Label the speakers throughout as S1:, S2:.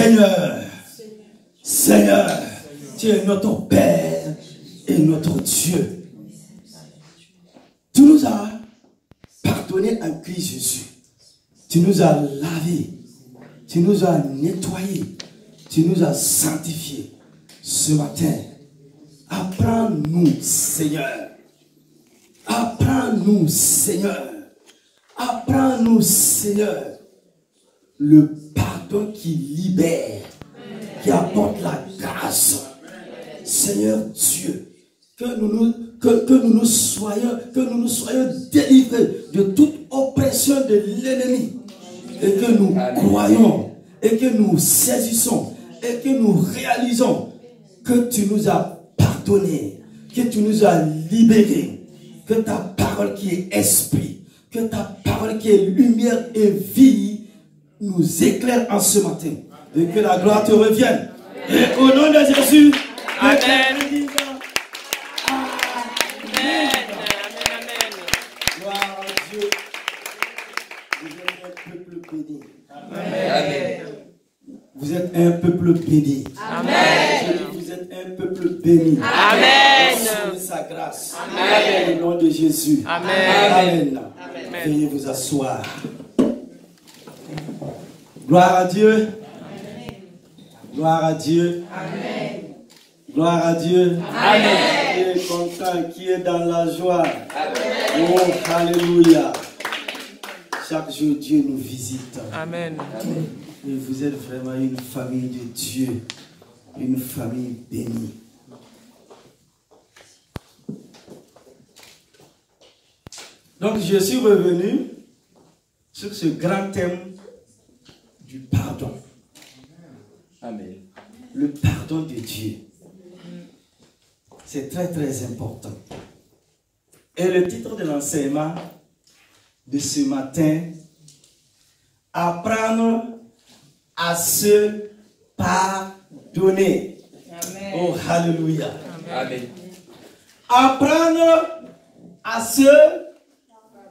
S1: Seigneur, Seigneur, tu es notre Père et notre Dieu. Tu nous as pardonné en Christ Jésus. Tu nous as lavé. Tu nous as nettoyés. Tu nous as sanctifiés. Ce matin, apprends-nous, Seigneur. Apprends-nous, Seigneur. Apprends-nous, Seigneur, le pardon qui libère, qui apporte la grâce. Seigneur Dieu, que nous soyons délivrés de toute oppression de l'ennemi. Et que nous croyons, et que nous saisissons, et que nous réalisons que tu nous as pardonné, que tu nous as libérés, que ta parole qui est esprit, que ta parole qui est lumière et vie nous éclaire en ce matin. Et que la gloire te revienne. Et au nom de Jésus,
S2: Amen.
S1: Amen.
S2: Amen. Amen.
S1: Gloire à Dieu. Vous êtes un peuple béni.
S2: Amen.
S1: Vous êtes un peuple béni.
S2: Amen.
S1: Vous êtes un peuple béni.
S2: Amen.
S1: Recevez sa grâce.
S2: Amen.
S1: Au nom de Jésus.
S2: Amen.
S1: Amen.
S2: Amen.
S1: Veuillez vous asseoir. Gloire à Dieu. Gloire à Dieu.
S2: Amen.
S1: Gloire à Dieu.
S2: Amen.
S1: Qui est content, qui est dans la joie.
S2: Amen.
S1: Oh, alléluia. Chaque jour, Dieu nous visite.
S2: Amen.
S1: Et vous êtes vraiment une famille de Dieu. Une famille bénie. Donc, je suis revenu sur ce grand thème du pardon.
S3: Amen.
S1: Le pardon de Dieu. C'est très très important. Et le titre de l'enseignement de ce matin, apprendre à se pardonner.
S2: Amen.
S1: Oh, alléluia.
S3: Amen.
S1: Apprendre à se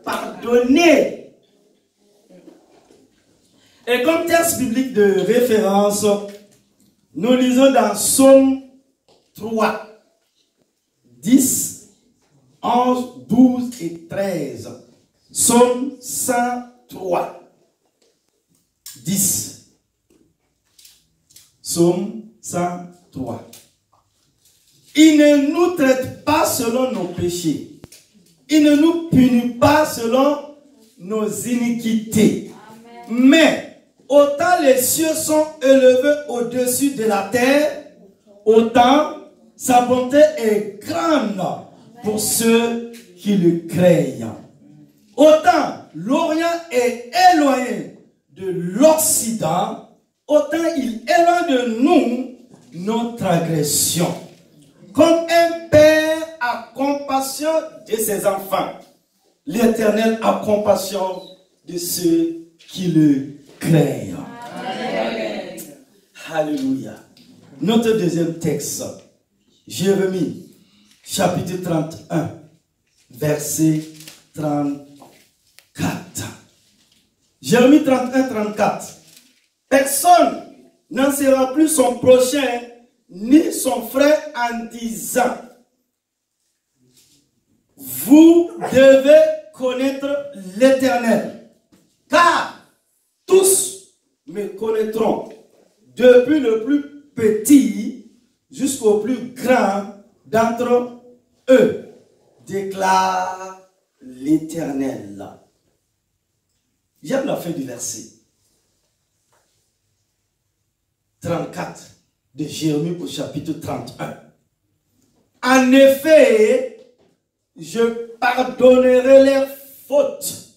S1: pardonner. Et comme texte biblique de référence, nous lisons dans Psaume 3, 10, 11, 12 et 13. Psaume 103, 10. Psaume 103. Il ne nous traite pas selon nos péchés. Il ne nous punit pas selon nos iniquités. Mais autant les cieux sont élevés au-dessus de la terre, autant sa bonté est grande pour ceux qui le craignent. Autant l'Orient est éloigné de l'Occident, autant il éloigne de nous notre agression. Comme un père a compassion de ses enfants, l'Éternel a compassion de ceux qui le craignent. Amen. Alléluia. Notre deuxième texte, Jérémie, chapitre 31, verset 34. Jérémie 31, 34. Personne n'en sera plus son prochain, ni son frère en disant: vous devez connaître l'Éternel, car tous me connaîtront, depuis le plus petit jusqu'au plus grand d'entre eux, déclare l'Éternel. J'aime la fin du verset 34 de Jérémie au chapitre 31. En effet, je pardonnerai leurs fautes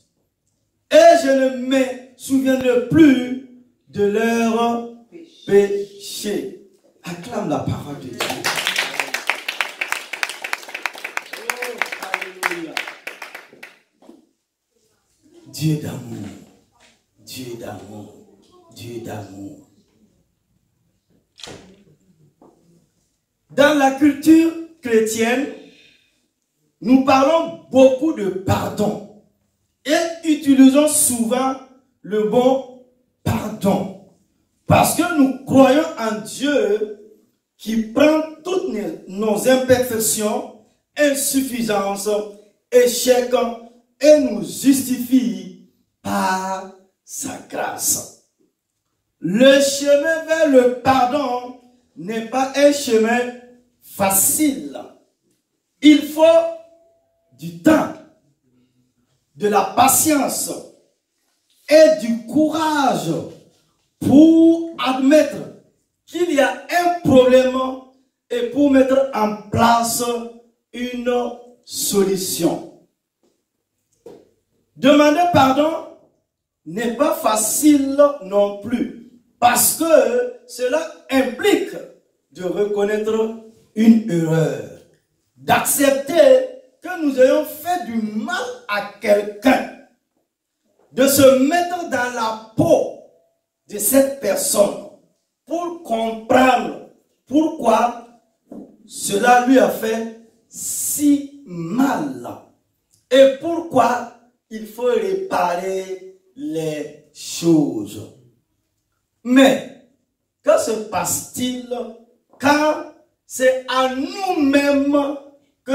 S1: et je ne me souviendrai plus de leurs péchés. Acclame la parole de Dieu. Oh, alléluia. Dieu d'amour, Dieu d'amour, Dieu d'amour. Dans la culture chrétienne, nous parlons beaucoup de pardon et utilisons souvent le mot pardon. Parce que nous croyons en Dieu qui prend toutes nos imperfections, insuffisances, échecs et nous justifie par sa grâce. Le chemin vers le pardon n'est pas un chemin facile. Il faut du temps, de la patience et du courage pour admettre qu'il y a un problème et pour mettre en place une solution. Demander pardon n'est pas facile non plus, parce que cela implique de reconnaître une erreur, d'accepter que nous ayons fait du mal à quelqu'un, de se mettre dans la peau de cette personne pour comprendre pourquoi cela lui a fait si mal et pourquoi il faut réparer les choses. Mais que se passe-t-il quand c'est à nous-mêmes que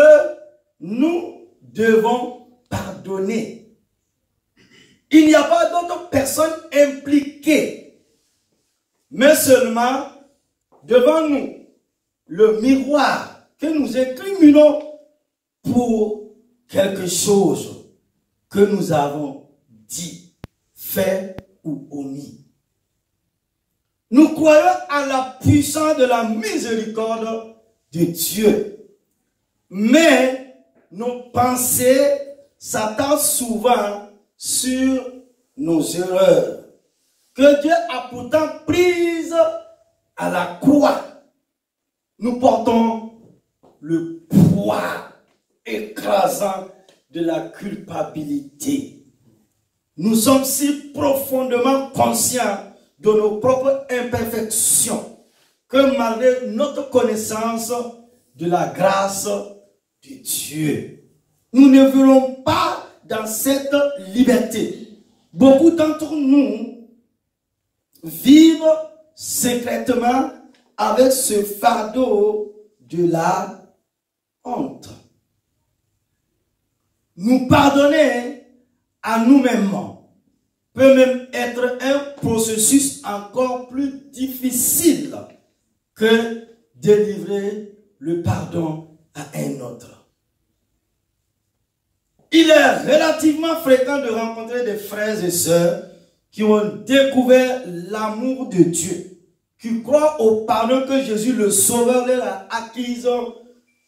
S1: nous devons pardonner? Il n'y a pas d'autres personnes impliquées, mais seulement devant nous, le miroir que nous incriminons pour quelque chose que nous avons dit, fait ou omis. Nous croyons à la puissance de la miséricorde de Dieu, mais nos pensées s'attardent souvent sur nos erreurs, que Dieu a pourtant prises à la croix. Nous portons le poids écrasant de la culpabilité. Nous sommes si profondément conscients de nos propres imperfections que malgré notre connaissance de la grâce de Dieu, nous ne voulons pas dans cette liberté. Beaucoup d'entre nous vivent secrètement avec ce fardeau de la honte. Nous pardonner à nous-mêmes peut même être un processus encore plus difficile que délivrer le pardon à un autre. Il est relativement fréquent de rencontrer des frères et sœurs qui ont découvert l'amour de Dieu, qui croient au pardon que Jésus le Sauveur leur a acquis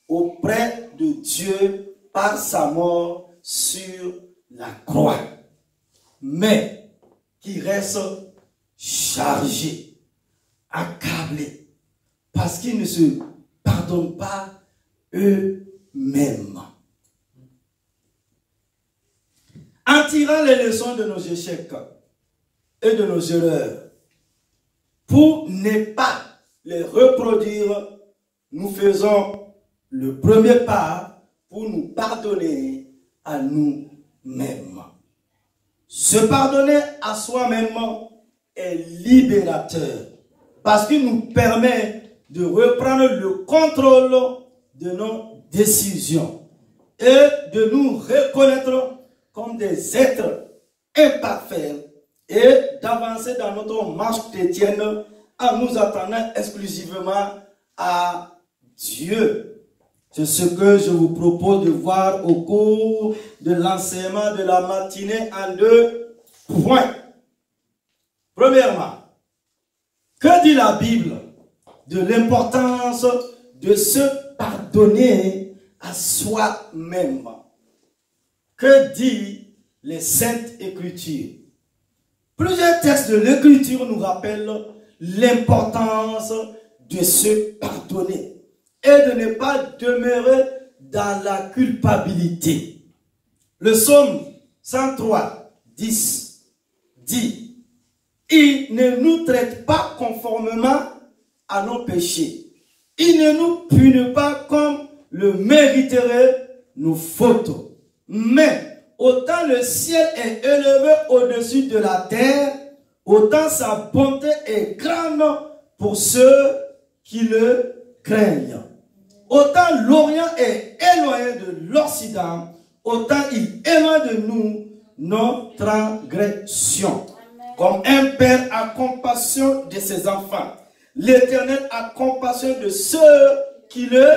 S1: auprès de Dieu par sa mort sur la croix, mais qui restent chargés, accablés, parce qu'ils ne se pardonnent pas eux-mêmes. En tirant les leçons de nos échecs et de nos erreurs, pour ne pas les reproduire, nous faisons le premier pas pour nous pardonner à nous-mêmes. Se pardonner à soi-même est libérateur parce qu'il nous permet de reprendre le contrôle de nos décisions et de nous reconnaître comme des êtres imparfaits et d'avancer dans notre marche chrétienne en nous attendant exclusivement à Dieu. C'est ce que je vous propose de voir au cours de l'enseignement de la matinée en 2 points. Premièrement, que dit la Bible de l'importance de se pardonner à soi-même? Que dit les Saintes Écritures? Plusieurs textes de l'Écriture nous rappellent l'importance de se pardonner et de ne pas demeurer dans la culpabilité. Le psaume 103, 10 dit: il ne nous traite pas conformément à nos péchés. Il ne nous punit pas comme le mériteraient nos fautes. Mais autant le ciel est élevé au-dessus de la terre, autant sa bonté est grande pour ceux qui le craignent. Autant l'Orient est éloigné de l'Occident, autant il éloigne de nous nos transgressions. Comme un père a compassion de ses enfants, l'Éternel a compassion de ceux qui le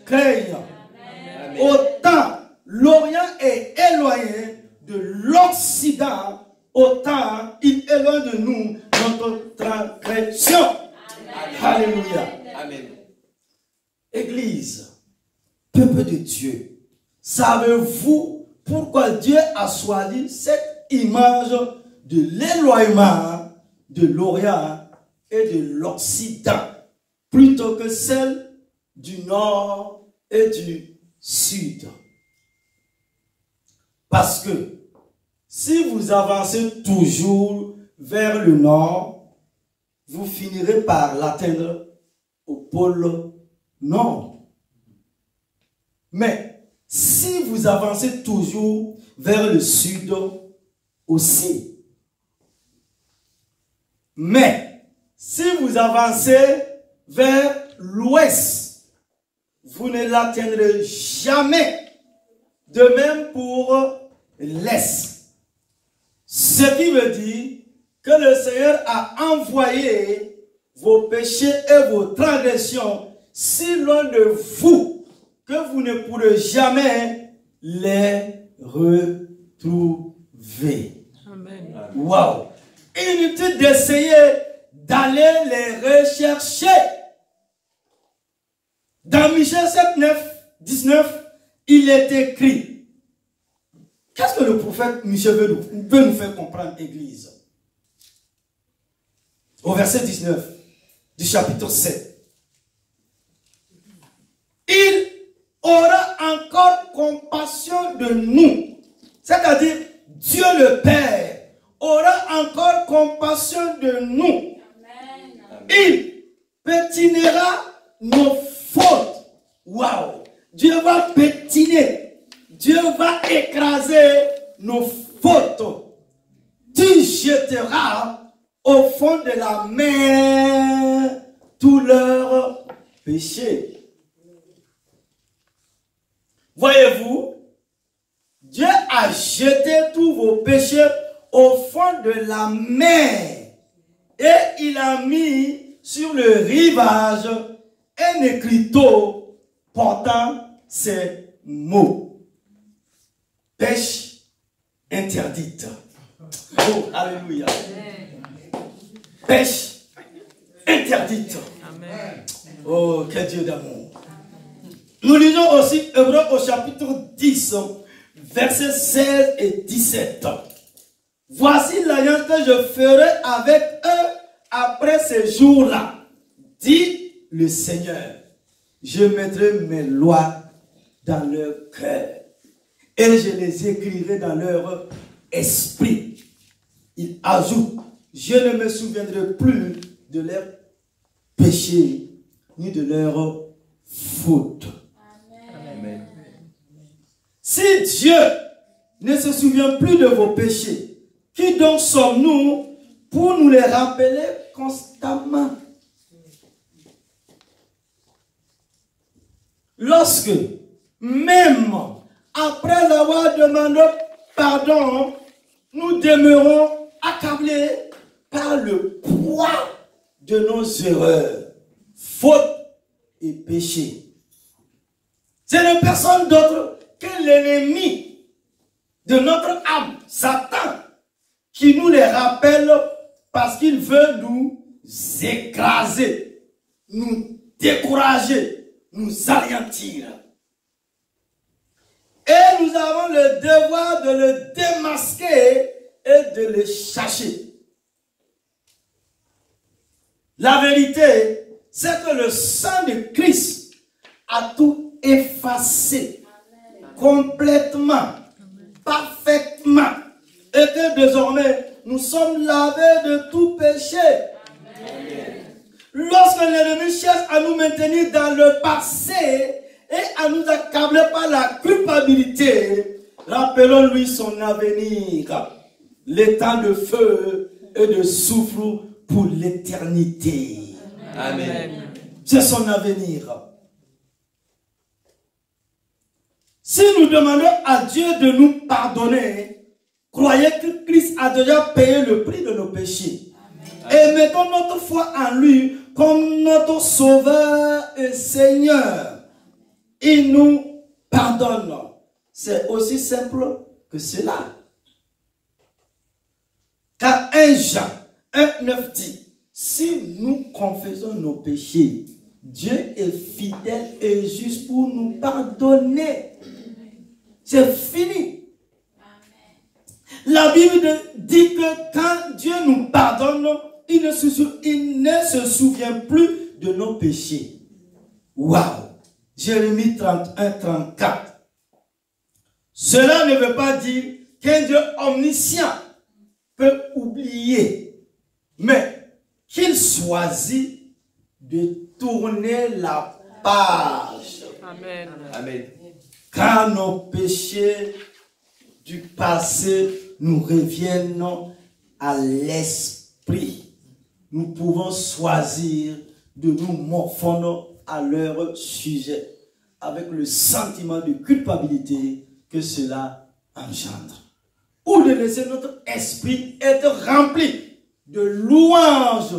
S1: craignent. Amen. Autant l'Orient est éloigné de l'Occident, autant il éloigne de nous notre transgression. Amen. Alléluia.
S3: Amen.
S1: Église, peuple de Dieu, savez-vous pourquoi Dieu a choisi cette image de l'éloignement de l'Orient et de l'Occident plutôt que celle du Nord et du Sud? Parce que si vous avancez toujours vers le Nord, vous finirez par l'atteindre au pôle Nord. Mais si vous avancez toujours vers le Sud aussi, mais si vous avancez vers l'Ouest, vous ne l'atteindrez jamais. De même pour l'Est. Ce qui veut dire que le Seigneur a envoyé vos péchés et vos transgressions si loin de vous que vous ne pourrez jamais les retrouver. Amen. Wow! Inutile d'essayer d'aller les rechercher. Dans Michée 7, 19, il est écrit. Qu'est-ce que le prophète Michée veut nous faire comprendre, Église? Au verset 19 du chapitre 7. Il aura encore compassion de nous. C'est-à-dire, Dieu le Père aura encore compassion de nous. Amen. Il pétinera nos fautes. Waouh! Dieu va pétiner. Dieu va écraser nos fautes. Tu jetteras au fond de la mer tous leurs péchés. Voyez-vous, Dieu a jeté tous vos péchés au fond de la mer et il a mis sur le rivage un écriteau portant ces mots. Pêche interdite. Oh, alléluia. Pêche interdite. Amen. Oh, quel Dieu d'amour. Nous lisons aussi Hébreux au chapitre 10, versets 16 et 17. Voici l'alliance que je ferai avec eux après ces jours-là, dit le Seigneur. Je mettrai mes lois dans leur cœur et je les écrirai dans leur esprit. Il ajoute, je ne me souviendrai plus de leurs péchés ni de leurs fautes. Amen. Si Dieu ne se souvient plus de vos péchés, qui donc sommes-nous pour nous les rappeler constamment? Lorsque, même après avoir demandé pardon, nous demeurons accablés par le poids de nos erreurs, fautes et péchés. Ce n'est personne d'autre que l'ennemi de notre âme, Satan, qui nous les rappelle parce qu'il veut nous écraser, nous décourager, nous anéantir. Et nous avons le devoir de le démasquer et de le chercher. La vérité, c'est que le sang de Christ a tout effacé, complètement, parfaitement, et que désormais nous sommes lavés de tout péché. Amen. Lorsque l'ennemi cherche à nous maintenir dans le passé et à nous accabler par la culpabilité, rappelons-lui son avenir, les temps de feu et de souffle pour l'éternité.
S3: Amen.
S1: C'est son avenir. Si nous demandons à Dieu de nous pardonner, croyez que Christ a déjà payé le prix de nos péchés. Et mettons notre foi en lui comme notre Sauveur et Seigneur. Il nous pardonne. C'est aussi simple que cela. Car 1 Jean 1,9 dit, si nous confessons nos péchés, Dieu est fidèle et juste pour nous pardonner. C'est fini. La Bible dit que quand Dieu nous pardonne, il ne se souvient plus de nos péchés. Waouh! Jérémie 31, 34. Cela ne veut pas dire qu'un Dieu omniscient peut oublier, mais qu'il choisit de tourner la page.
S2: Amen.
S3: Amen.
S1: Car nos péchés du passé nous reviennent à l'esprit. Nous pouvons choisir de nous morfondre à leur sujet avec le sentiment de culpabilité que cela engendre. Ou de laisser notre esprit être rempli de louanges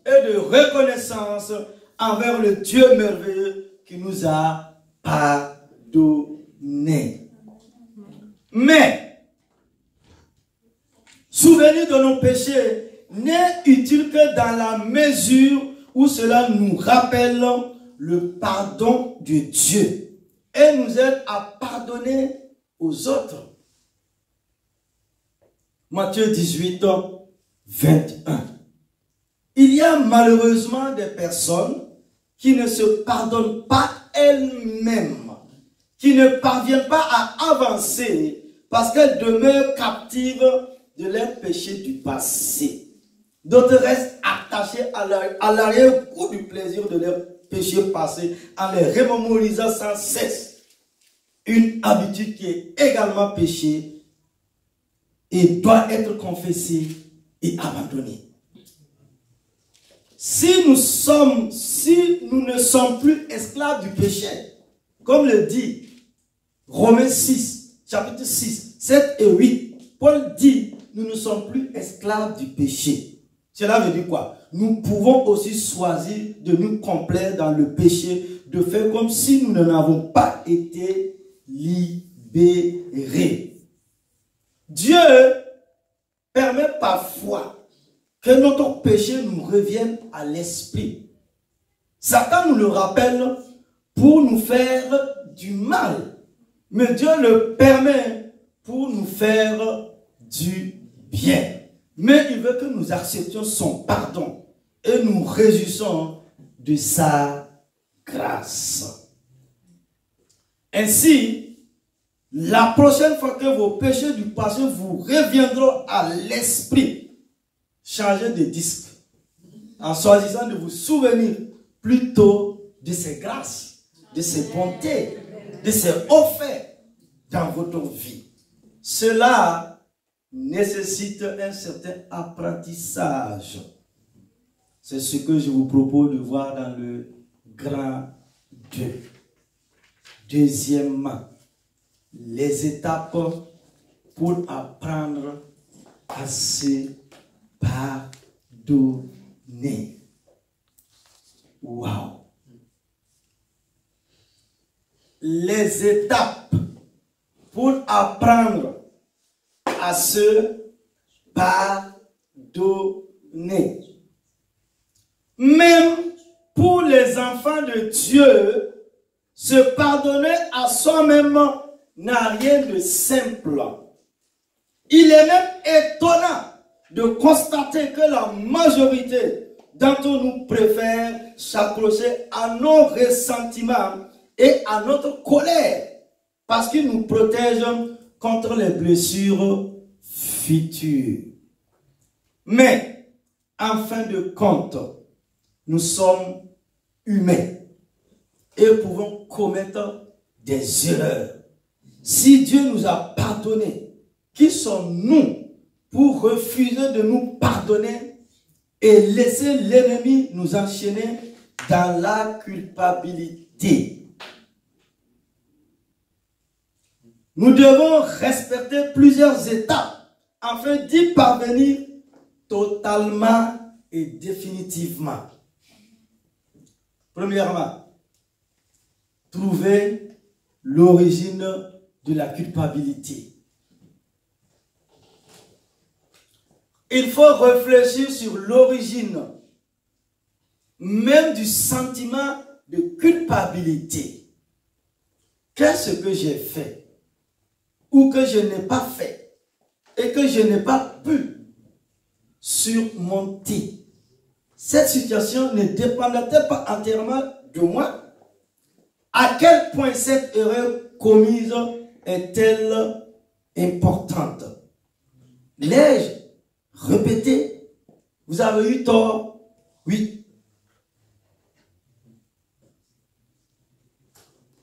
S1: et de reconnaissance envers le Dieu merveilleux qui nous a pardonné. Mais, souvenir de nos péchés n'est utile que dans la mesure où cela nous rappelle le pardon de Dieu et nous aide à pardonner aux autres. Matthieu 18, 21. Il y a malheureusement des personnes qui ne se pardonnent pas elles-mêmes, qui ne parviennent pas à avancer parce qu'elles demeurent captives de leurs péchés du passé. D'autres restent attachés à l'arrière-goût du plaisir de leurs péchés passés en les remémorisant sans cesse. Une habitude qui est également péché et doit être confessée et abandonnée. Si nous ne sommes plus esclaves du péché, comme le dit Romains 6, chapitre 6, 7 et 8, Paul dit, nous ne sommes plus esclaves du péché. Cela veut dire quoi? Nous pouvons aussi choisir de nous complaire dans le péché, de faire comme si nous n'en avons pas été libérés. Dieu permet parfois que notre péché nous revienne à l'esprit. Satan nous le rappelle pour nous faire du mal. Mais Dieu le permet pour nous faire du bien. Mais il veut que nous acceptions son pardon et nous réjouissons de sa grâce. Ainsi, la prochaine fois que vos péchés du passé vous reviendront à l'esprit, changez de disque en choisissant de vous souvenir plutôt de ses grâces, de ses bontés, de ses offerts dans votre vie. Cela nécessite un certain apprentissage. C'est ce que je vous propose de voir dans le grand 2. Deuxièmement, les étapes pour apprendre à se pardonner. Wow! Les étapes pour apprendre à se pardonner. Même pour les enfants de Dieu, se pardonner à soi-même n'a rien de simple. Il est même étonnant de constater que la majorité d'entre nous préfèrent s'accrocher à nos ressentiments et à notre colère parce qu'ils nous protègent contre les blessures futures. Mais, en fin de compte, nous sommes humains et pouvons commettre des erreurs. Si Dieu nous a pardonné, qui sommes-nous pour refuser de nous pardonner et laisser l'ennemi nous enchaîner dans la culpabilité. Nous devons respecter plusieurs étapes afin d'y parvenir totalement et définitivement. Premièrement, trouver l'origine de la culpabilité. Il faut réfléchir sur l'origine même du sentiment de culpabilité. Qu'est-ce que j'ai fait ou que je n'ai pas fait et que je n'ai pas pu surmonter? Cette situation ne dépendait-elle pas entièrement de moi? À quel point cette erreur commise est-elle importante? L'ai-je répété? Vous avez eu tort? Oui.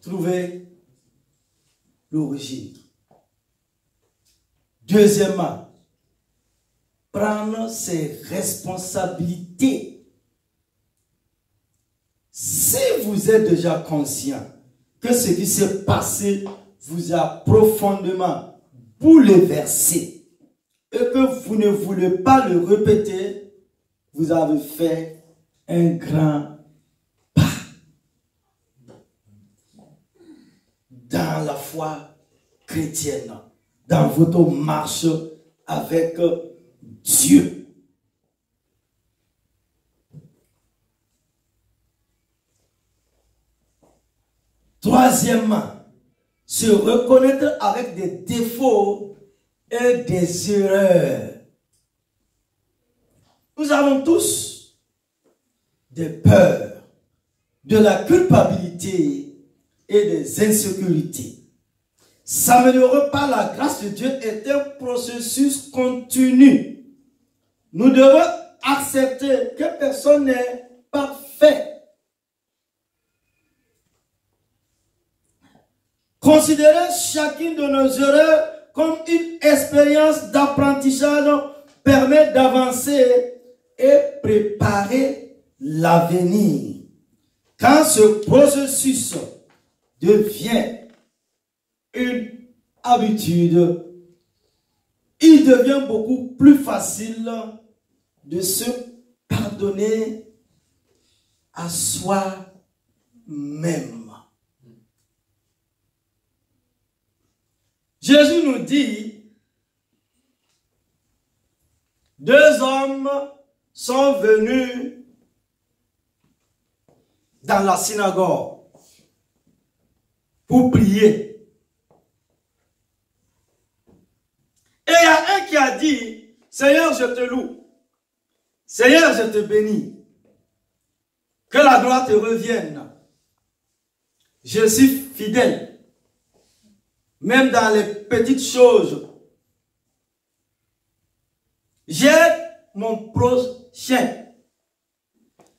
S1: Trouver l'origine. Deuxièmement, prendre ses responsabilités. Si vous êtes déjà conscient que ce qui s'est passé vous a profondément bouleversé et que vous ne voulez pas le répéter, vous avez fait un grand pas dans la foi chrétienne, dans votre marche avec Dieu. Troisièmement, se reconnaître avec des défauts et des erreurs. Nous avons tous des peurs, de la culpabilité et des insécurités. S'améliorer par la grâce de Dieu est un processus continu. Nous devons accepter que personne n'est parfait. Considérer chacune de nos erreurs comme une expérience d'apprentissage permet d'avancer et préparer l'avenir. Quand ce processus devient une habitude, il devient beaucoup plus facile de se pardonner à soi-même. Jésus nous dit, deux hommes sont venus dans la synagogue pour prier. Et il y a un qui a dit, Seigneur, je te loue. Seigneur, je te bénis. Que la gloire te revienne. Je suis fidèle. Même dans les petites choses. J'aide mon prochain.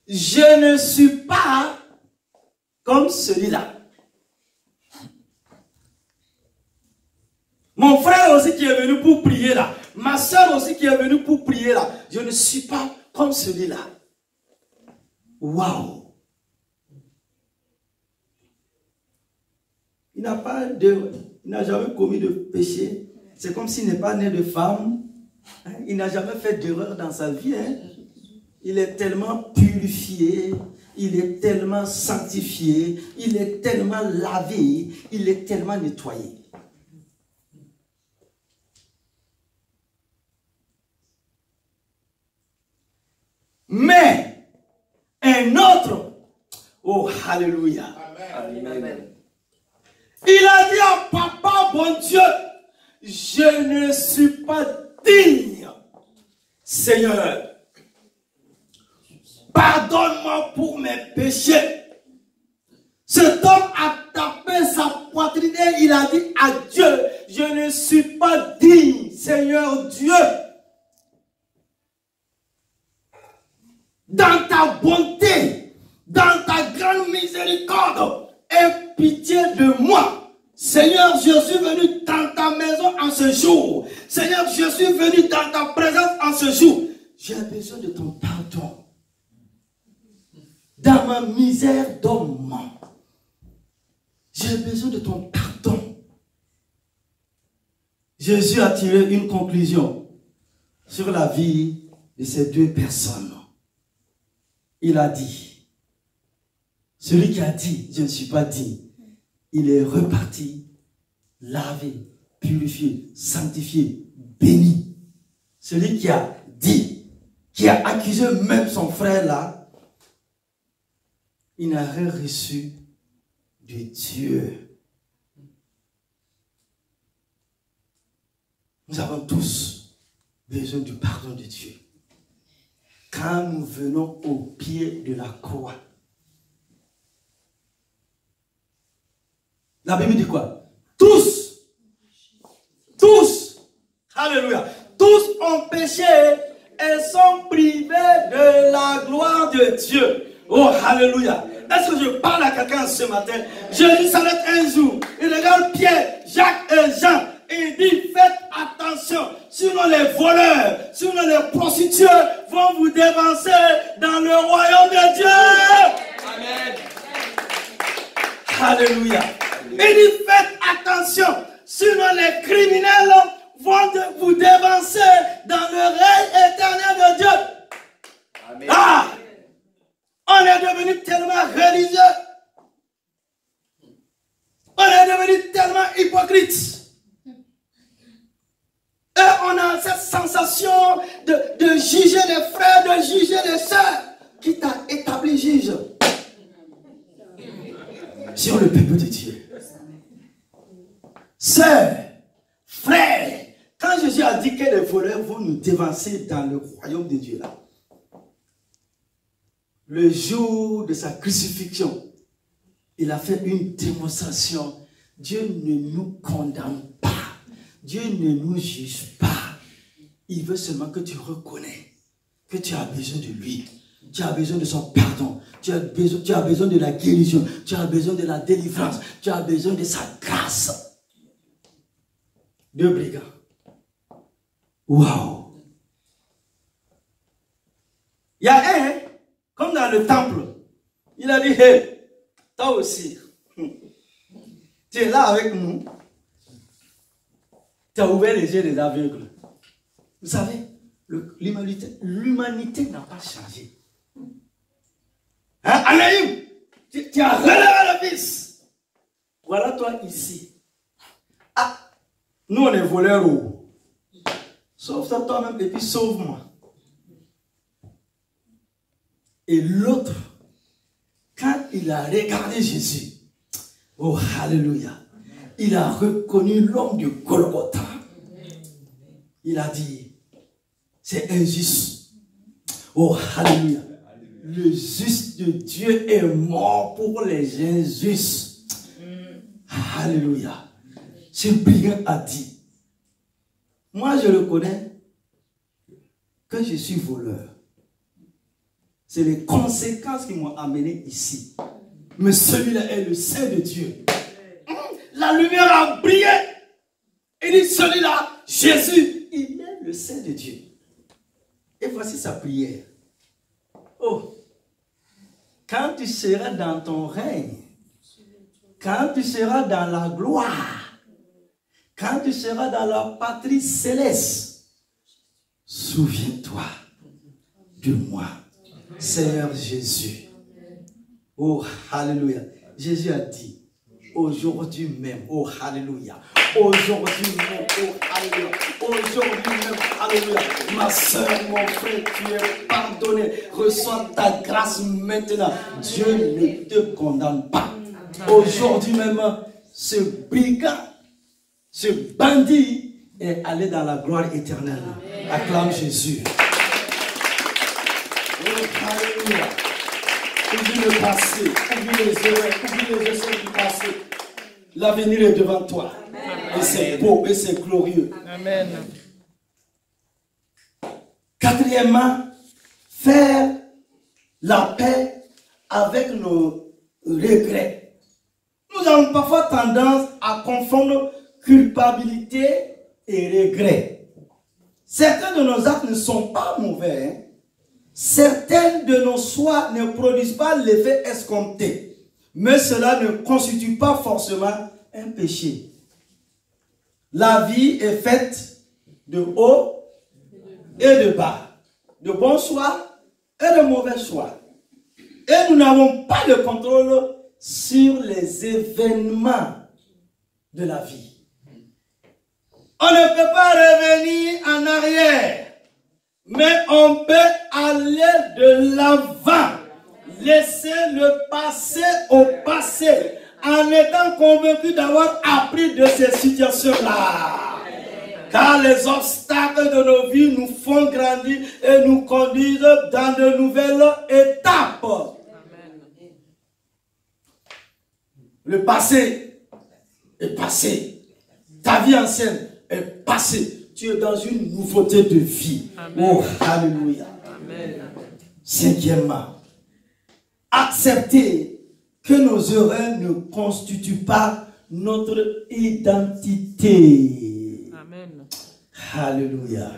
S1: Je ne suis pas comme celui-là. Mon frère aussi qui est venu pour prier là. Ma soeur aussi qui est venue pour prier là. Je ne suis pas comme celui-là. Waouh! Il n'a jamais commis de péché. C'est comme s'il n'est pas né de femme. Il n'a jamais fait d'erreur dans sa vie. Il est tellement purifié. Il est tellement sanctifié. Il est tellement lavé. Il est tellement nettoyé. Mais un autre, oh alléluia.
S3: Amen. Amen.
S1: Il a dit à papa, bon Dieu, je ne suis pas digne. Seigneur, pardonne-moi pour mes péchés. Cet homme a tapé sa poitrine et il a dit à Dieu, je ne suis pas digne, Seigneur Dieu. Dans ta bonté, dans ta grande miséricorde, aie pitié de moi. Seigneur, je suis venu dans ta maison en ce jour. Seigneur, je suis venu dans ta présence en ce jour. J'ai besoin de ton pardon. Dans ma misère d'homme, j'ai besoin de ton pardon. Jésus a tiré une conclusion sur la vie de ces deux personnes. Il a dit, celui qui a dit, je ne suis pas digne, il est reparti, lavé, purifié, sanctifié, béni. Celui qui a dit, qui a accusé même son frère là, il n'a rien reçu de Dieu. Nous avons tous besoin du pardon de Dieu. Quand nous venons au pied de la croix, la Bible dit quoi? Tous, alléluia, tous ont péché et sont privés de la gloire de Dieu. Oh, alléluia. Est-ce que je parle à quelqu'un ce matin? Jésus s'arrête un jour, il regarde Pierre, Jacques et Jean, et il dit, faites attention, sinon les voleurs, sinon les prostituées vont vous dévancer dans le royaume de Dieu.
S3: Amen.
S1: Alléluia. Il dit, faites attention, sinon les criminels vont vous dévancer dans le règne éternel de Dieu.
S3: Amen.
S1: Ah! On est devenu tellement religieux. On est devenu tellement hypocrite. Et on a cette sensation de juger les frères, de juger les sœurs. Qui t'a établi juge sur le peuple de Dieu. Sœurs, frères, quand Jésus a dit que les voleurs vont nous dévancer dans le royaume de Dieu là, le jour de sa crucifixion, il a fait une démonstration. Dieu ne nous condamne pas. Dieu ne nous juge pas. Il veut seulement que tu reconnais que tu as besoin de lui. Tu as besoin de son pardon. Tu as besoin de la guérison. Tu as besoin de la délivrance. Tu as besoin de sa grâce. Deux brigands. Waouh! Il y a un, comme dans le temple, il a dit, hé, toi aussi, tu es là avec nous. Tu as ouvert les yeux des aveugles. Vous savez, l'humanité n'a pas changé. Hein, Anaïm, tu as relevé le fils. Voilà toi ici. Ah, nous on est voleurs. Sauve-toi toi-même et puis sauve-moi. Et l'autre, quand il a regardé Jésus, oh alléluia, il a reconnu l'homme de Golgotha. Il a dit, c'est injuste. Oh alléluia, le juste de Dieu est mort pour les injustes. Alléluia. Ce brigand a dit, moi je reconnais que je suis voleur. C'est les conséquences qui m'ont amené ici. Mais celui-là est le Saint de Dieu. La lumière a brillé. Il dit, celui-là, Jésus, il est le Saint de Dieu. Et voici sa prière. Oh, quand tu seras dans ton règne, quand tu seras dans la gloire, quand tu seras dans la patrie céleste, souviens-toi de moi. Seigneur Jésus. Oh, alléluia. Jésus a dit, aujourd'hui même, oh, alléluia. Aujourd'hui même, oh, alléluia. Aujourd'hui même, alléluia. Ma soeur, mon frère, tu es pardonné. Reçois ta grâce maintenant. Dieu ne te condamne pas. Aujourd'hui même, ce brigand, ce bandit est allé dans la gloire éternelle. Acclame Jésus. Alléluia. Oublie le passé, oublie les erreurs, oublie les essais du passé. L'avenir est devant toi. Amen. Et c'est beau, et c'est glorieux.
S2: Amen.
S1: Quatrièmement, faire la paix avec nos regrets. Nous avons parfois tendance à confondre culpabilité et regret. Certains de nos actes ne sont pas mauvais. Hein. Certaines de nos choix ne produisent pas l'effet escompté. Mais cela ne constitue pas forcément un péché. La vie est faite de haut et de bas, de bons choix et de mauvais choix. Et nous n'avons pas de contrôle sur les événements de la vie. On ne peut pas revenir en arrière, mais on peut aller de l'avant, laisser le passé au passé, en étant convaincu d'avoir appris de ces situations-là. Car les obstacles de nos vies nous font grandir et nous conduisent dans de nouvelles étapes. Le passé est passé. Ta vie ancienne est passée. Tu es dans une nouveauté de vie. Amen. Oh, alléluia. Amen. Cinquièmement, accepter que nos erreurs ne constituent pas notre identité. Amen. Alléluia.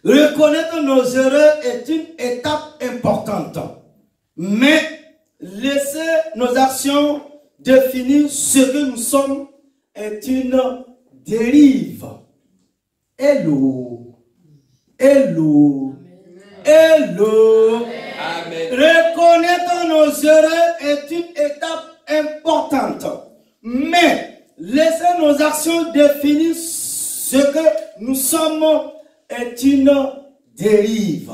S1: Reconnaître nos erreurs est une étape importante. Mais laisser nos actions définir ce que nous sommes est une dérive. Hello. Hello. Hello. Amen. Reconnaître nos erreurs est une étape importante. Mais laisser nos actions définir ce que nous sommes est une dérive.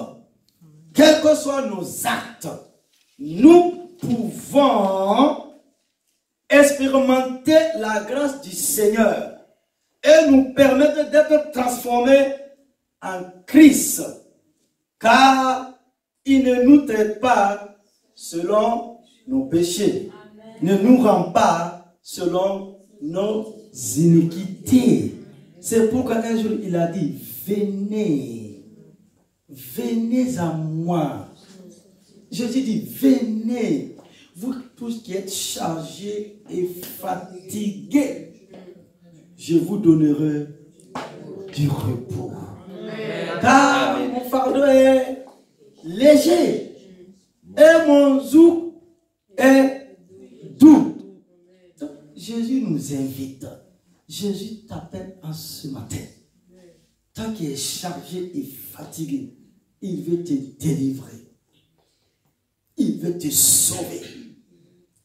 S1: Quels que soient nos actes, nous pouvons expérimenter la grâce du Seigneur et nous permettre d'être transformés en Christ, car il ne nous traite pas selon nos péchés, ne nous rend pas selon nos iniquités. C'est pourquoi un jour il a dit, venez, venez à moi. Jésus dit, venez, vous tous qui êtes chargés et fatigués, je vous donnerai du repos. Car mon fardeau est léger et mon joug est doux. Donc, Jésus nous invite. Jésus t'appelle en ce matin. Toi qui es chargé et fatigué, il veut te délivrer. Il veut te sauver.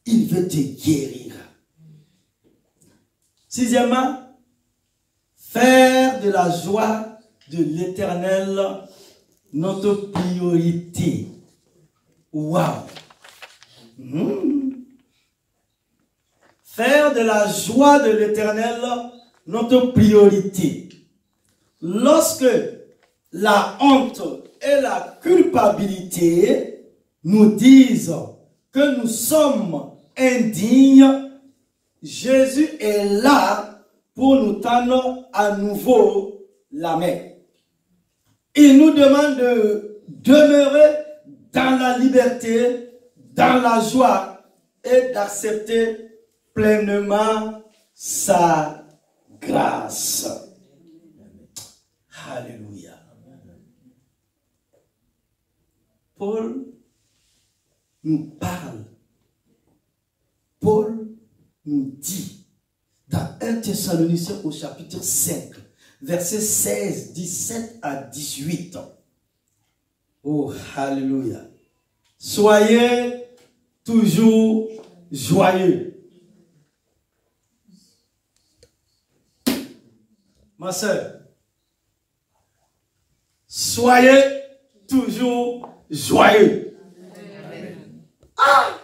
S1: Il veut te guérir. Sixièmement, faire de la joie de l'Éternel notre priorité. Waouh! Faire de la joie de l'Éternel notre priorité. Lorsque la honte et la culpabilité nous disent que nous sommes indignes, Jésus est là pour nous tendre à nouveau la main. Il nous demande de demeurer dans la liberté, dans la joie et d'accepter pleinement sa grâce. Alléluia. Paul nous parle. Paul nous dit dans 1 Thessaloniciens au chapitre 5, versets 16, 17 à 18. Oh, alléluia. Soyez toujours joyeux. Ma soeur, soyez toujours joyeux. Ah!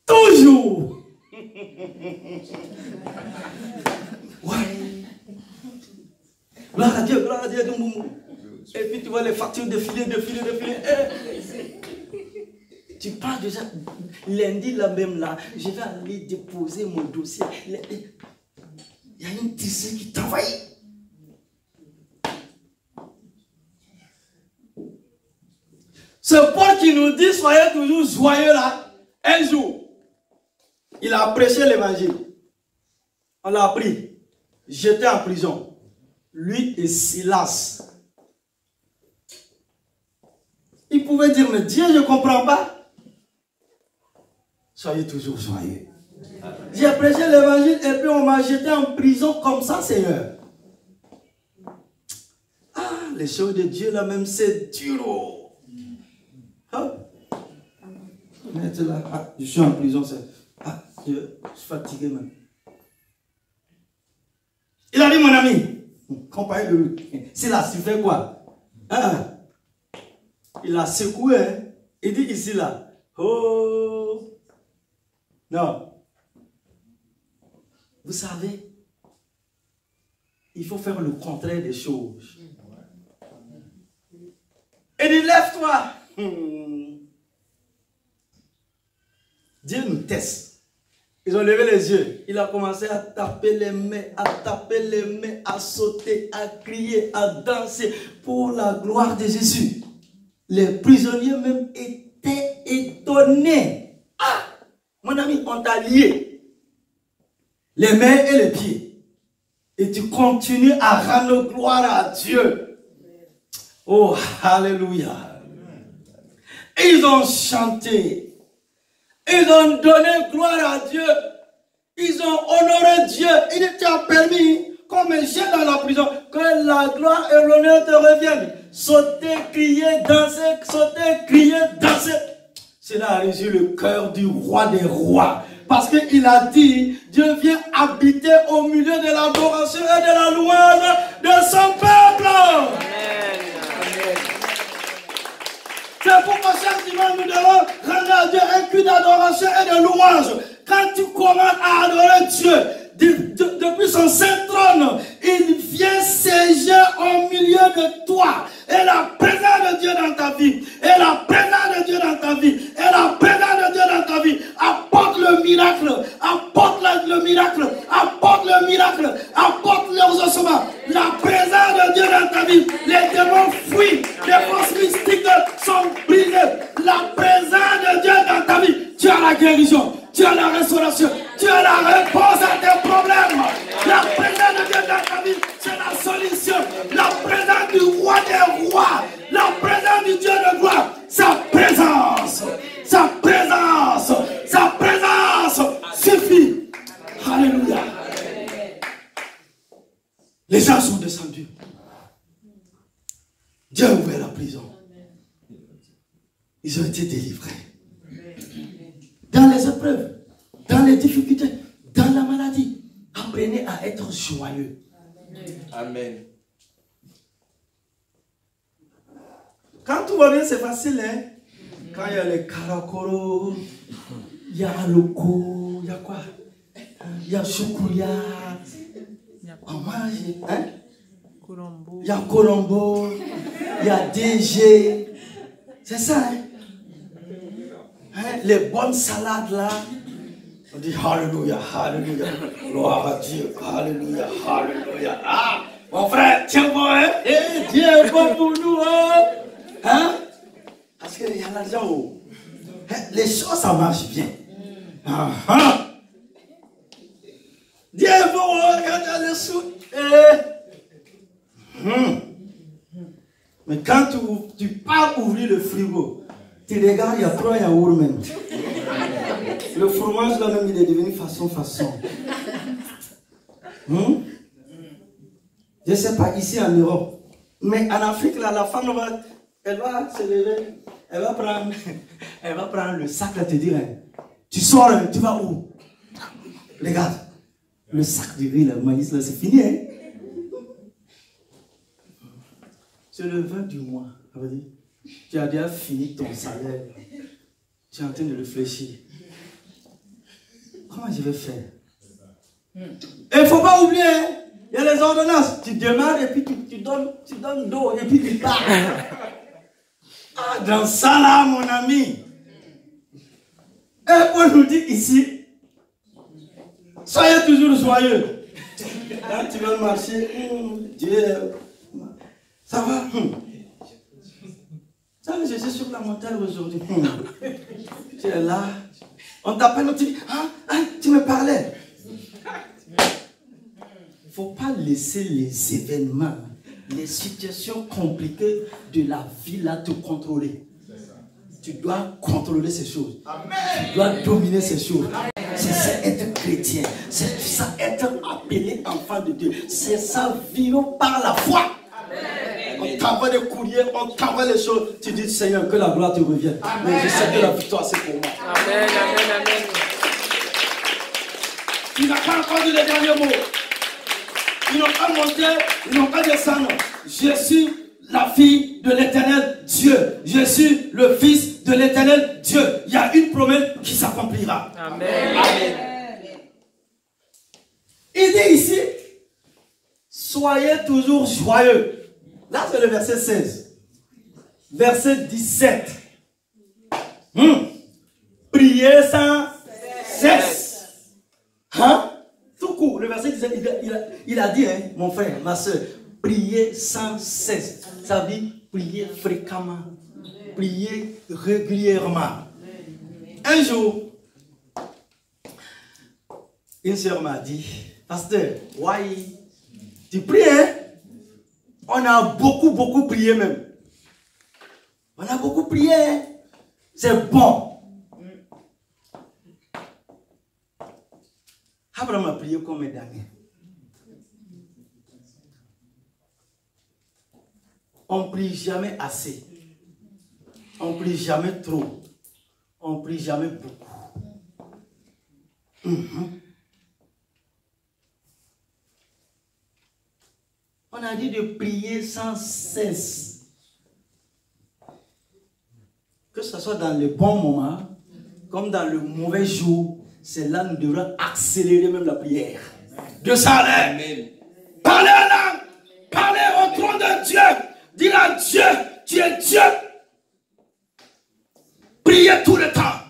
S1: Toujours. Ouais. Gloire à Dieu, gloire à Dieu. Et puis tu vois les factures défiler. Tu parles déjà, lundi là même là, je vais aller déposer mon dossier. Il y a une tissée qui t'envahit. C'est Paul qui nous dit, soyez toujours joyeux là. Un jour, il a prêché l'évangile. On l'a appris. J'étais en prison. Lui et Silas. Il pouvait dire, mais Dieu, je ne comprends pas. Soyez toujours joyeux. J'ai prêché l'évangile et puis on m'a jeté en prison comme ça, Seigneur. Ah, les choses de Dieu là même, c'est dur. Ah. Là, ah, je suis en prison, je suis fatigué même. Il a dit, mon ami, comparé de lui, c'est là, tu fais quoi? Ah. Il a secoué, hein? Il dit ici là, oh, non. Vous savez, il faut faire le contraire des choses. Il dit, lève-toi. Dieu nous teste. Ils ont levé les yeux. Il a commencé à taper les mains, à sauter, à crier, à danser pour la gloire de Jésus. Les prisonniers même étaient étonnés. Ah, mon ami, on t'a lié les mains et les pieds. Et tu continues à rendre gloire à Dieu. Oh, alléluia. Et ils ont chanté. Ils ont donné gloire à Dieu. Ils ont honoré Dieu. Il t'a permis, comme un chien dans la prison, que la gloire et l'honneur te reviennent. Sauter, crier, danser, sauter, crier, danser. Cela a réjoui le cœur du roi des rois. Parce qu'il a dit, Dieu vient habiter au milieu de l'adoration et de la louange de son peuple. Amen. Amen. C'est pourquoi chaque dimanche nous devons rendre à Dieu un culte d'adoration et de louange. Quand tu commences à adorer Dieu, depuis son saint trône, il vient siéger au milieu de toi. Et la présence de Dieu dans ta vie, et la présence de Dieu dans ta vie, et la présence de Dieu dans ta vie apporte le miracle, apporte le miracle, apporte le miracle, apporte l'exaucement. La présence de Dieu dans ta vie, les démons fuient, les forces mystiques sont brisées. La présence de Dieu dans ta vie, tu as la guérison, tu as la restauration, tu as la réponse à tes problèmes. La présence de Dieu dans ta vie, c'est la solution. La présence du roi des rois, la présence du Dieu de gloire, sa présence, sa présence, sa présence suffit. Alléluia. Les gens sont descendus. Dieu a ouvert la prison. Ils ont été délivrés. Dans les épreuves, dans les difficultés, dans la maladie, apprenez à être joyeux.
S3: Amen.
S1: Quand tout va bien, c'est facile, hein? Quand il y a les karakoros, il y a Aloko, il y a quoi? Il y a Choukouya, on mange, hein? Il y a Colombo, il y a DG. C'est ça, hein? Les bonnes salades là. On dit Alléluia, Alléluia, gloire à Dieu, Alléluia, Alléluia. Ah, mon frère, tiens bon, hein? Et Dieu est bon pour nous, hein? Hein? Parce qu'il y a l'argent où les choses, ça marche bien. Dieu est bon, regarde les sous. Mais quand tu pars ouvrir le frigo, tu regardes, il y a 3 yaourts même. Le fromage là même, il est devenu façon. Je ne sais pas, ici en Europe. Mais en Afrique, là, la femme, elle va se lever, elle va prendre le sac là, te dire, hein, tu sors, hein, tu vas où? Regarde, le sac de riz, le maïs là, c'est fini, hein? C'est le 20 du mois, ça veut dire, tu as déjà fini ton salaire, tu es en train de réfléchir. Comment je vais faire? Et il ne faut pas oublier, hein? Il y a les ordonnances. Tu démarres et puis tu donnes d'eau et puis tu pars. Ah, dans ça là, mon ami. Et Paul nous dit ici, soyez toujours joyeux. Quand tu vas marcher, Dieu, ça va. Ça, je suis sur la montagne aujourd'hui. Tu es là. On t'appelle, on te dit, tu me parlais. faut pas laisser les événements, les situations compliquées de la vie là te contrôler. Tu dois contrôler ces choses. Amen. Tu dois dominer ces choses. C'est ça être chrétien. C'est ça être appelé enfant de Dieu. C'est ça vivre par la foi. Amen. On t'envoie des courriers, on t'envoie les choses. Tu dis Seigneur, que la gloire te revienne. Amen. Mais je sais que la victoire c'est pour moi.
S2: Amen, amen, amen.
S1: Tu n'as pas entendu les derniers mots. Ils n'ont pas monté, ils n'ont pas descendu. Je suis la fille de l'éternel Dieu. Je suis le fils de l'éternel Dieu. Il y a une promesse qui s'accomplira.
S2: Amen.
S1: Amen. Il dit ici, soyez toujours joyeux. Là, c'est le verset 16. Verset 17. Priez sans cesse. Hein? Tout court. Le verset 17, il a dit, hein, mon frère, ma soeur, priez sans cesse. Ça veut dire prier fréquemment. Prier régulièrement. Un jour, une soeur m'a dit, pasteur, why? Tu pries, hein? On a beaucoup prié même. On a beaucoup prié. Hein? C'est bon. Abraham a prié combien d'années? On ne prie jamais assez. On ne prie jamais trop. On ne prie jamais beaucoup. On a dit de prier sans cesse. Que ce soit dans le bon moment, comme dans le mauvais jour, c'est là que nous devrons accélérer même la prière. Dieu s'enlève. Parlez en langue. Parlez au trône de Dieu. Dis à Dieu, tu es Dieu. Priez tout le temps.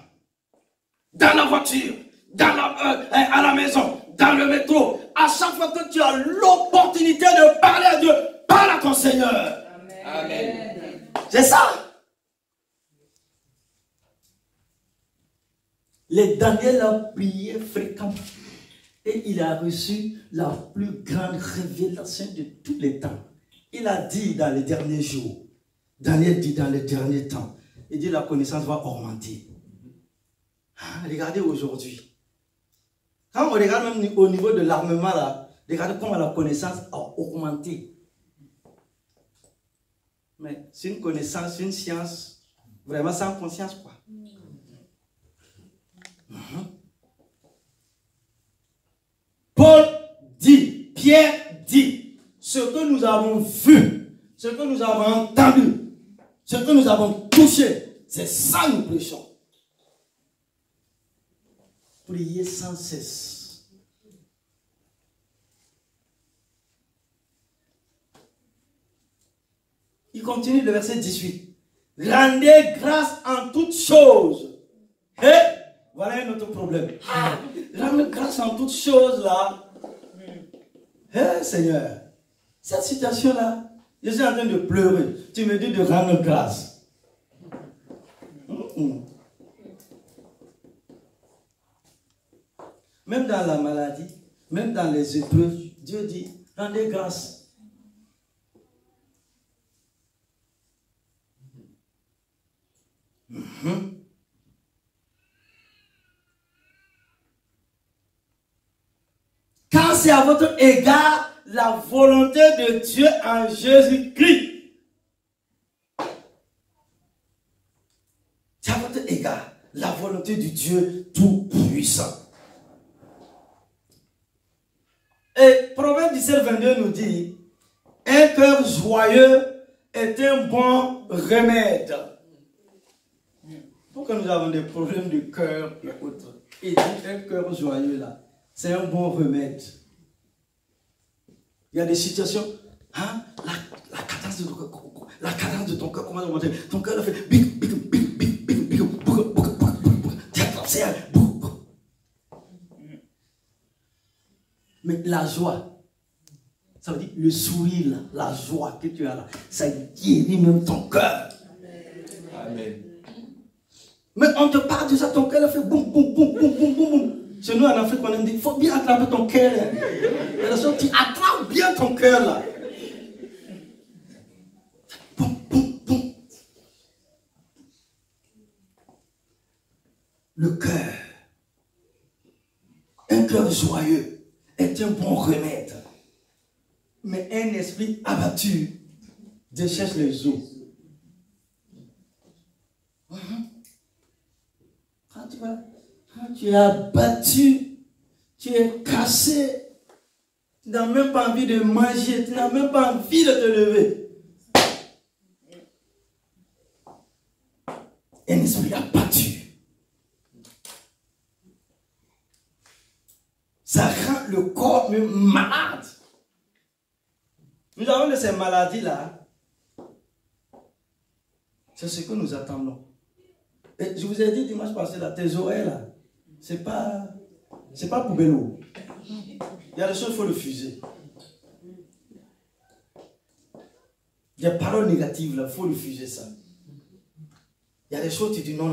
S1: Dans la voiture, à la maison, dans le métro. À chaque fois que tu as l'opportunité de parler à Dieu, parle à ton Seigneur. Amen. C'est ça. Les Daniel a prié fréquemment. Et il a reçu la plus grande révélation de tous les temps. Il a dit dans les derniers jours, Daniel dit dans les derniers temps, il dit la connaissance va augmenter. Regardez aujourd'hui. Quand on regarde même au niveau de l'armement là, regardez comment la connaissance a augmenté. Mais c'est une connaissance, une science vraiment sans conscience quoi. Paul dit, Pierre dit, ce que nous avons vu, ce que nous avons entendu, ce que nous avons touché, c'est ça que nous prêchons. Priez sans cesse. Il continue le verset 18. Rendez grâce en toutes choses. Et voilà un autre problème. Rendre grâce en toutes choses là. Seigneur, cette situation-là, je suis en train de pleurer. Tu me dis de rendre grâce. Même dans la maladie, même dans les épreuves, Dieu dit, rendez grâce. Quand c'est à votre égard la volonté de Dieu en Jésus-Christ. C'est à votre égard la volonté du Dieu Tout-Puissant. Et Proverbe 17:22 nous dit, un cœur joyeux est un bon remède. Pourquoi nous avons des problèmes de cœur et autres? Et dit un cœur joyeux là, c'est un bon remède. Il y a des situations, hein, la cadence de ton cœur, comment augmenter? Ton cœur fait big, big, big, big, big, big, mais la joie, ça veut dire le sourire, la joie que tu as là, ça guérit même ton cœur. Amen. Mais on te parle de ça, ton cœur fait boum, boum, boum, boum, boum, boum, boum. Chez nous en Afrique, on aime dire, il faut bien attraper ton cœur. Tu attrapes bien ton cœur là. Boum, boum, boum. Le cœur, un cœur joyeux est un bon remède. Mais un esprit abattu décherche les eaux. Quand tu es abattu, tu es cassé, tu n'as même pas envie de manger, tu n'as même pas envie de te lever. Un esprit abattu. Ça rend le corps même malade. Nous avons de ces maladies-là. C'est ce que nous attendons. Et je vous ai dit dimanche passé, là, tes oreilles, là, c'est pas poubelle. Il y a des choses, il faut refuser. Il y a des paroles négatives, là, il faut refuser ça. Il y a des choses, tu dis non,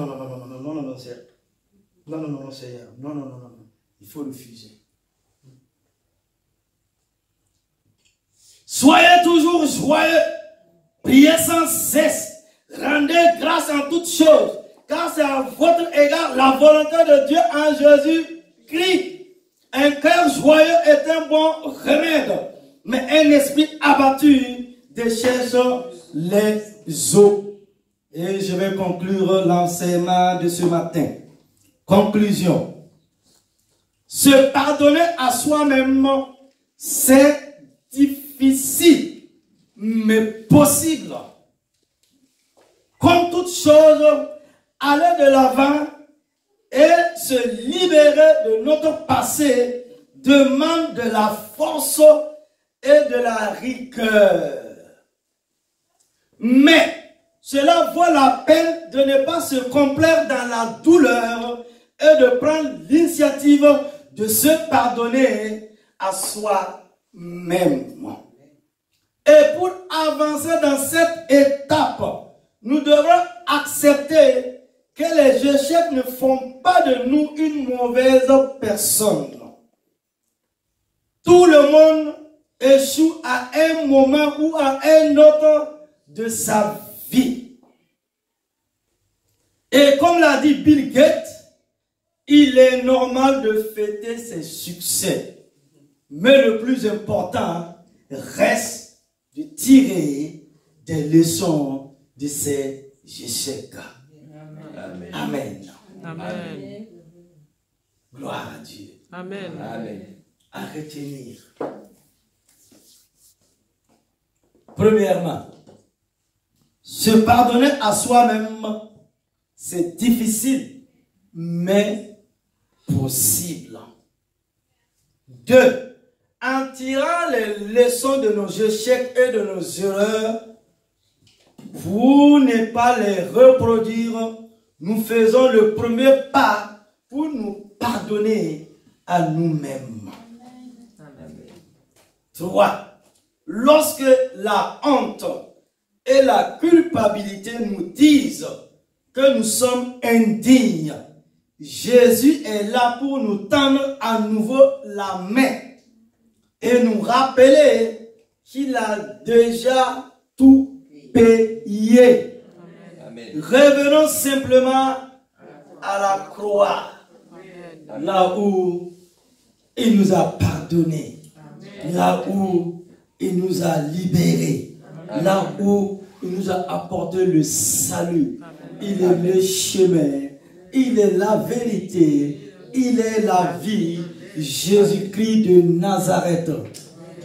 S1: c'est non, Seigneur, non, il faut refuser. Soyez toujours joyeux, priez sans cesse, rendez grâce en toutes choses, car c'est à votre égard la volonté de Dieu en Jésus-Christ. Un cœur joyeux est un bon remède, mais un esprit abattu décherche les eaux. Et je vais conclure l'enseignement de ce matin. Conclusion. Se pardonner à soi-même, c'est difficile, mais possible. Comme toute chose, aller de l'avant et se libérer de notre passé demande de la force et de la rigueur. Mais cela vaut la peine de ne pas se complaire dans la douleur et de prendre l'initiative de se pardonner à soi-même. Et pour avancer dans cette étape, nous devrons accepter que les échecs ne font pas de nous une mauvaise personne. Tout le monde échoue à un moment ou à un autre de sa vie. Et comme l'a dit Bill Gates, il est normal de fêter ses succès. Mais le plus important reste de tirer des leçons de ces échecs. Amen. Amen.
S2: Amen.
S1: Gloire à Dieu.
S2: Amen.
S3: Amen.
S1: À retenir. Premièrement, se pardonner à soi-même, c'est difficile, mais possible. 2. En tirant les leçons de nos échecs et de nos erreurs, pour ne pas les reproduire, nous faisons le premier pas pour nous pardonner à nous-mêmes. 3. Lorsque la honte et la culpabilité nous disent que nous sommes indignes, Jésus est là pour nous tendre à nouveau la main et nous rappeler qu'il a déjà tout payé. Amen. Revenons simplement à la croix, là où il nous a pardonné, là où il nous a libérés, là où il nous a apporté le salut. Il est le chemin, il est la vérité, il est la vie. Jésus-Christ de Nazareth.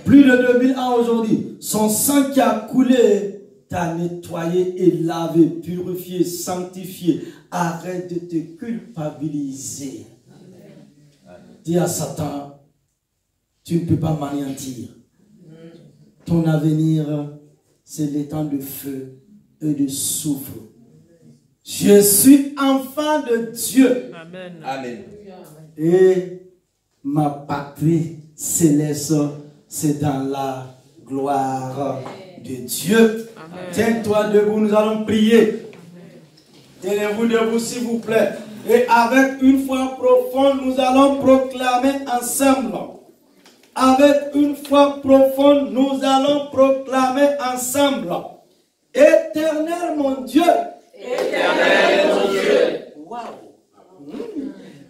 S1: Plus de 2000 ans aujourd'hui, son sang qui a coulé t'a nettoyé et lavé, purifié, sanctifié. Arrête de te culpabiliser. Dis à Satan, tu ne peux pas m'anéantir. Ton avenir, c'est les temps de feu et de souffle. Je suis enfant de Dieu.
S2: Amen.
S3: Amen.
S1: Et ma patrie céleste, c'est dans la gloire de Dieu. Tiens-toi debout, nous allons prier. Tenez-vous debout, s'il vous plaît. Et avec une foi profonde, nous allons proclamer ensemble. Avec une foi profonde, nous allons proclamer ensemble. Éternel mon Dieu.
S2: Éternel mon Dieu.
S1: Wow.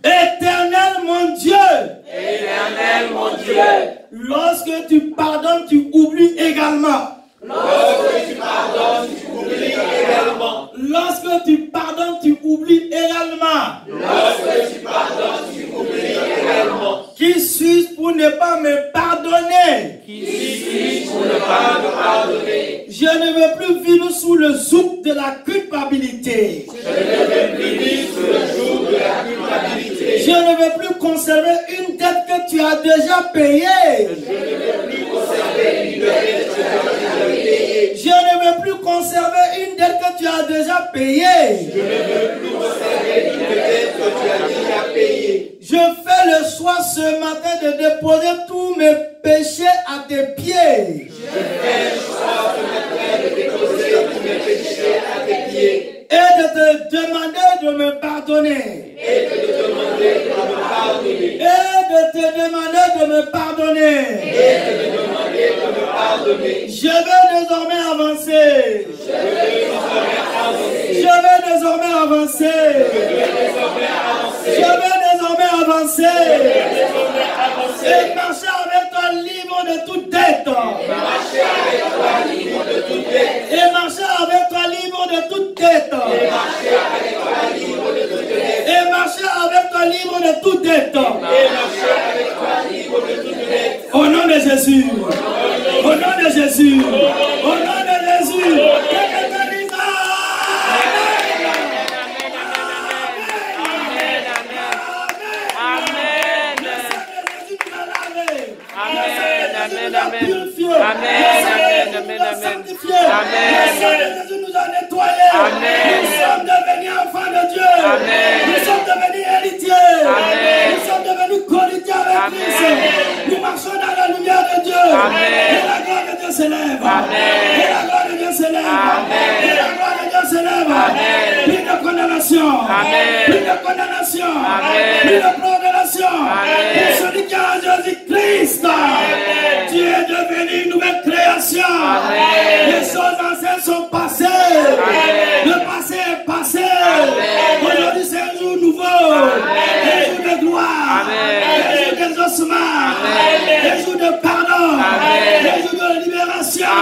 S1: Éternel mon Dieu.
S2: Éternel mon Dieu.
S1: Lorsque tu pardonnes, tu oublies également.
S2: Lorsque tu pardonnes, tu oublies également.
S1: Lorsque tu pardonnes, tu oublies également.
S2: Lorsque tu pardonnes, tu oublies également.
S1: Qui suis-je pour ne pas me pardonner?
S2: Qui suis-je pour ne pas me pardonner?
S1: Je ne veux plus vivre sous le joug de la culpabilité.
S2: Je ne veux plus vivre sous le joug de la culpabilité.
S1: Je ne veux plus conserver une dette que tu as déjà payée.
S2: Je ne veux plus conserver une dette que tu as déjà payée.
S1: Je ne veux plus conserver une dette que tu as déjà payée.
S2: Je ne veux plus conserver une dette que tu as déjà payée.
S1: Je fais le choix ce matin de déposer tous mes péchés à tes pieds.
S2: Je fais le choix ce matin de déposer tous mes péchés à tes pieds.
S1: Et de te demander de me pardonner.
S2: Et de te demander de me pardonner.
S1: Et de te demander de me pardonner.
S2: Et de te demander de me pardonner.
S1: Je vais désormais avancer.
S2: Je veux désormais avancer.
S1: Je vais désormais avancer. Je vais désormais avancer. Et marcher avec toi libre de toute dette.
S2: Marcher avec toi libre de toute dette.
S1: Et marcher avec toi libre de toute dette.
S2: Marcher avec toi libre de toute dette.
S1: Et marcher avec toi libre de toute dette.
S2: Et marcher avec toi libre de toute dette.
S1: Au nom de Jésus. Au nom de Jésus. Au nom de Jésus. Que quelqu'un dise Jésus nous a nettoyés. Nous sommes devenus enfants de Dieu. Nous sommes devenus héritiers. Nous sommes devenus co-héritiers avec Christ. Nous marchons dans la lumière de Dieu. Et la gloire de Dieu s'élève. Et la gloire de Dieu s'élève. Et la gloire de Dieu s'élève. Plus de condamnation. Plus de condamnation. Plus de condamnation. Pour celui qui a Jésus-Christ. Tu es devenu une nouvelle création. Les choses anciennes sont passées. Le passé est passé. Aujourd'hui c'est un jour nouveau. Un jour de gloire. Un jour d'exaucement. Un jour de pardon. Un jour de libération.